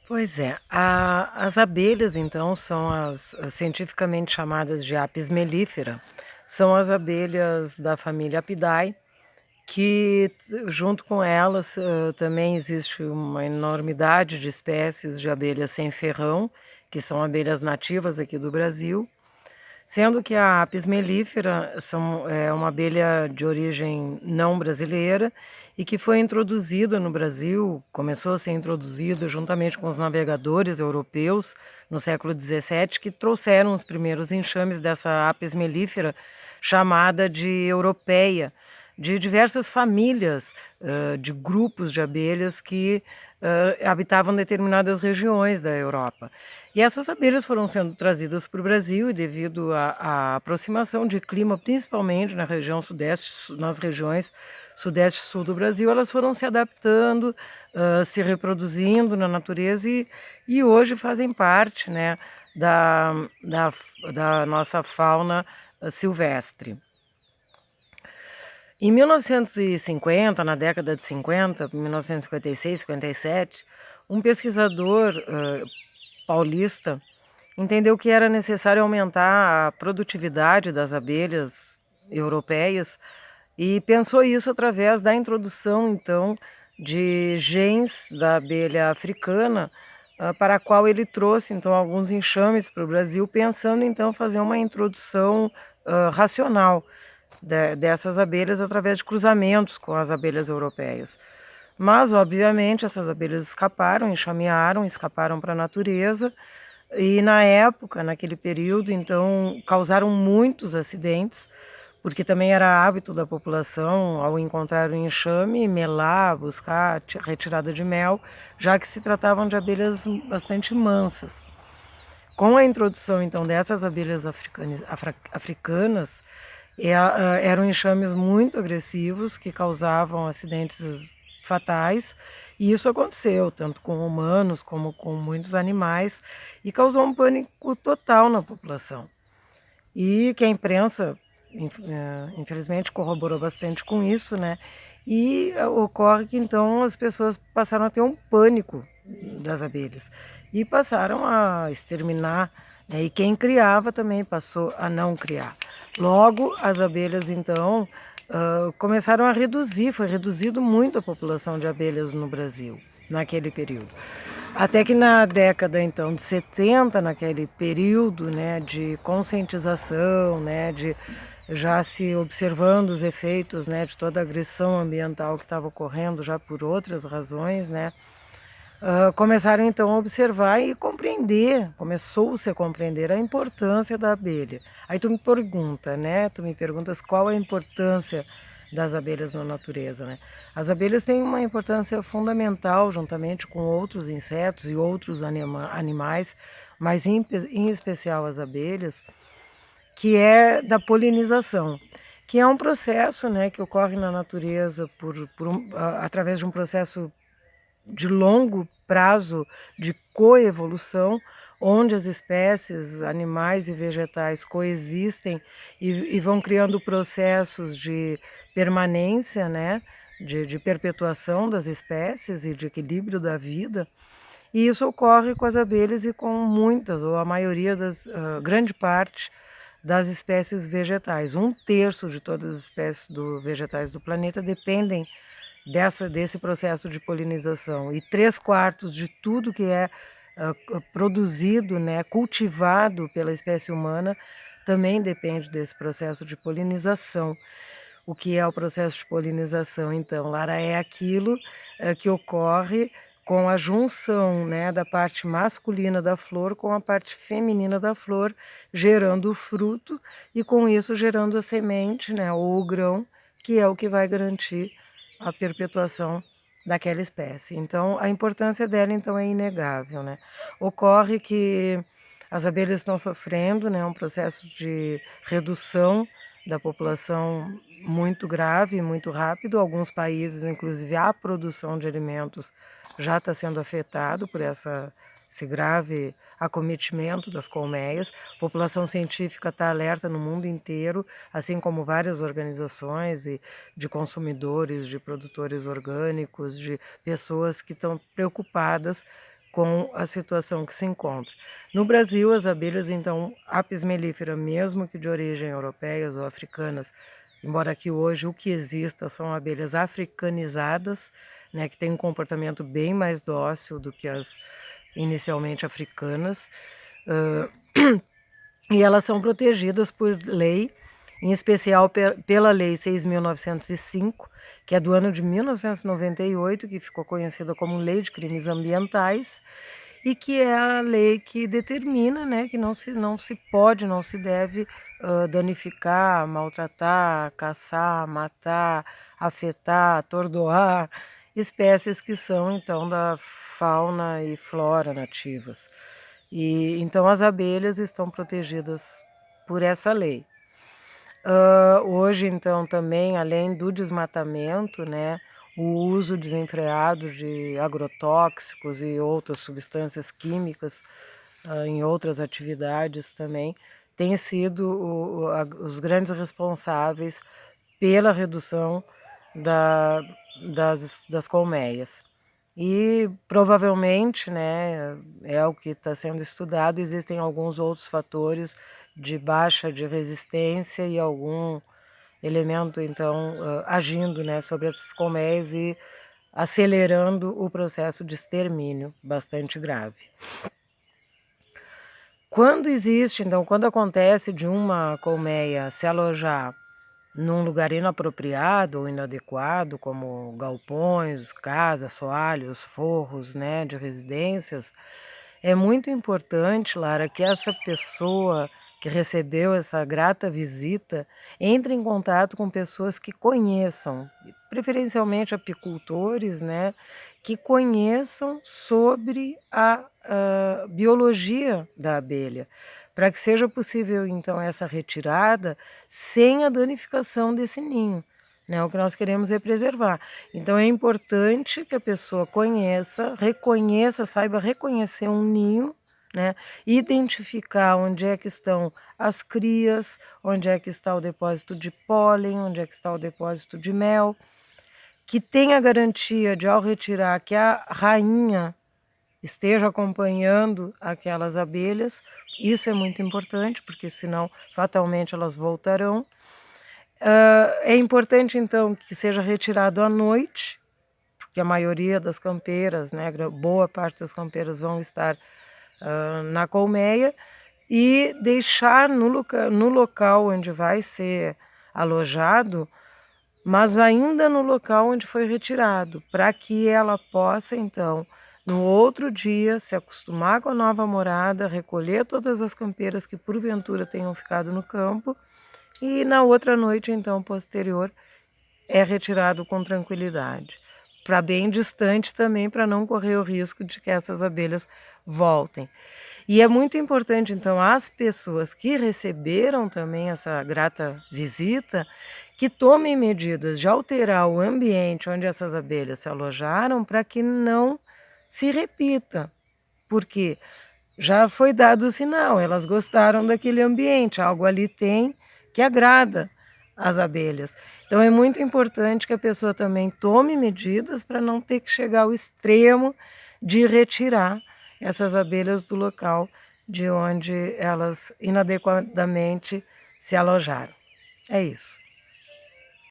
Pois é, as abelhas então são as cientificamente chamadas de Apis mellifera, são as abelhas da família Apidae, que junto com elas, também existe uma enormidade de espécies de abelhas sem ferrão, que são abelhas nativas aqui do Brasil, sendo que a Apis mellifera é uma abelha de origem não brasileira e que foi introduzida no Brasil, começou a ser introduzida juntamente com os navegadores europeus no século XVII, que trouxeram os primeiros enxames dessa Apis mellifera, chamada de europeia, de diversas famílias, de grupos de abelhas que habitavam determinadas regiões da Europa. E essas abelhas foram sendo trazidas para o Brasil e devido à aproximação de clima, principalmente na região sudeste, nas regiões sudeste e sul do Brasil, elas foram se adaptando, se reproduzindo na natureza e hoje fazem parte, né, da, da, da nossa fauna silvestre. Em 1950, na década de 50, 1956, 57, um pesquisador paulista entendeu que era necessário aumentar a produtividade das abelhas europeias e pensou isso através da introdução, então, de genes da abelha africana, para a qual ele trouxe, então, alguns enxames para o Brasil, pensando, então, fazer uma introdução racional dessas abelhas através de cruzamentos com as abelhas europeias. Mas, obviamente, essas abelhas escaparam, enxamearam, escaparam para a natureza, e na época, naquele período, então, causaram muitos acidentes, porque também era hábito da população, ao encontrar o enxame, melar, buscar retirada de mel, já que se tratavam de abelhas bastante mansas. Com a introdução, então, dessas abelhas africanas, eram enxames muito agressivos que causavam acidentes fatais, e isso aconteceu tanto com humanos como com muitos animais e causou um pânico total na população. E que a imprensa, infelizmente, corroborou bastante com isso, né? E ocorre que então as pessoas passaram a ter um pânico das abelhas e passaram a exterminar, né? E quem criava também passou a não criar. Logo, as abelhas então começaram a reduzir, foi reduzido muito a população de abelhas no Brasil naquele período. Até que na década então de 70, naquele período, né, de conscientização, né, de já se observando os efeitos, né, de toda a agressão ambiental que estava ocorrendo já por outras razões, né, começaram então a observar e compreender, começou-se a compreender a importância da abelha. Aí tu me pergunta, né, tu me perguntas qual a importância das abelhas na natureza, né? As abelhas têm uma importância fundamental juntamente com outros insetos e outros animais, mas em especial as abelhas, que é da polinização, que é um processo, né, que ocorre na natureza através de um processo de longo prazo de coevolução, onde as espécies animais e vegetais coexistem e vão criando processos de permanência, né, de perpetuação das espécies e de equilíbrio da vida. E isso ocorre com as abelhas e com muitas, ou a maioria grande parte das espécies vegetais. Um terço de todas as espécies vegetais do planeta dependem desse processo de polinização. E 3/4 de tudo que é produzido, né, cultivado pela espécie humana, também depende desse processo de polinização. O que é o processo de polinização, então, Lara? É aquilo que ocorre com a junção, né, da parte masculina da flor com a parte feminina da flor, gerando o fruto e com isso gerando a semente, né, ou o grão, que é o que vai garantir a perpetuação daquela espécie. Então, a importância dela então é inegável, né? Ocorre que as abelhas estão sofrendo, né, um processo de redução da população muito grave, muito rápido. Alguns países, inclusive, a produção de alimentos já está sendo afetado por esse grave acometimento das colmeias. A população científica está alerta no mundo inteiro, assim como várias organizações de consumidores, de produtores orgânicos, de pessoas que estão preocupadas com a situação que se encontra. No Brasil, as abelhas, então, apis mellifera, mesmo que de origem europeias ou africanas, embora aqui hoje o que exista são abelhas africanizadas, né, que têm um comportamento bem mais dócil do que as inicialmente africanas, e elas são protegidas por lei, em especial pela Lei 6.905, que é do ano de 1998, que ficou conhecida como Lei de Crimes Ambientais, e que é a lei que determina, né, que não se pode, não se deve danificar, maltratar, caçar, matar, afetar, atordoar espécies que são, então, da fauna e flora nativas. E então as abelhas estão protegidas por essa lei. Hoje, então, também, além do desmatamento, né, o uso desenfreado de agrotóxicos e outras substâncias químicas em outras atividades também, têm sido os grandes responsáveis pela redução das colmeias. E provavelmente, né, é o que está sendo estudado, existem alguns outros fatores de baixa de resistência e algum elemento, então, agindo, né, sobre essas colmeias e acelerando o processo de extermínio bastante grave. Quando existe, então, quando acontece de uma colmeia se alojar num lugar inapropriado ou inadequado, como galpões, casas, soalhos, forros, né, de residências, é muito importante, Lara, que essa pessoa que recebeu essa grata visita entre em contato com pessoas que conheçam, preferencialmente apicultores, né, que conheçam sobre a biologia da abelha, para que seja possível, então, essa retirada sem a danificação desse ninho, né? O que nós queremos é preservar. Então, é importante que a pessoa conheça, reconheça, saiba reconhecer um ninho, né? Identificar onde é que estão as crias, onde é que está o depósito de pólen, onde é que está o depósito de mel, que tenha garantia de, ao retirar, que a rainha esteja acompanhando aquelas abelhas. Isso é muito importante, porque senão fatalmente elas voltarão. É importante, então, que seja retirado à noite, porque a maioria das campeiras, né, boa parte das campeiras vão estar na colmeia, e deixar no local onde vai ser alojado, mas ainda no local onde foi retirado, para que ela possa, então, no outro dia, se acostumar com a nova morada, recolher todas as campeiras que porventura tenham ficado no campo, e na outra noite, então, posterior, é retirado com tranquilidade. Para bem distante também, para não correr o risco de que essas abelhas voltem. E é muito importante, então, as pessoas que receberam também essa grata visita, que tomem medidas de alterar o ambiente onde essas abelhas se alojaram para que não se repita, porque já foi dado o sinal, elas gostaram daquele ambiente, algo ali tem que agrada as abelhas. Então é muito importante que a pessoa também tome medidas para não ter que chegar ao extremo de retirar essas abelhas do local de onde elas inadequadamente se alojaram. É isso.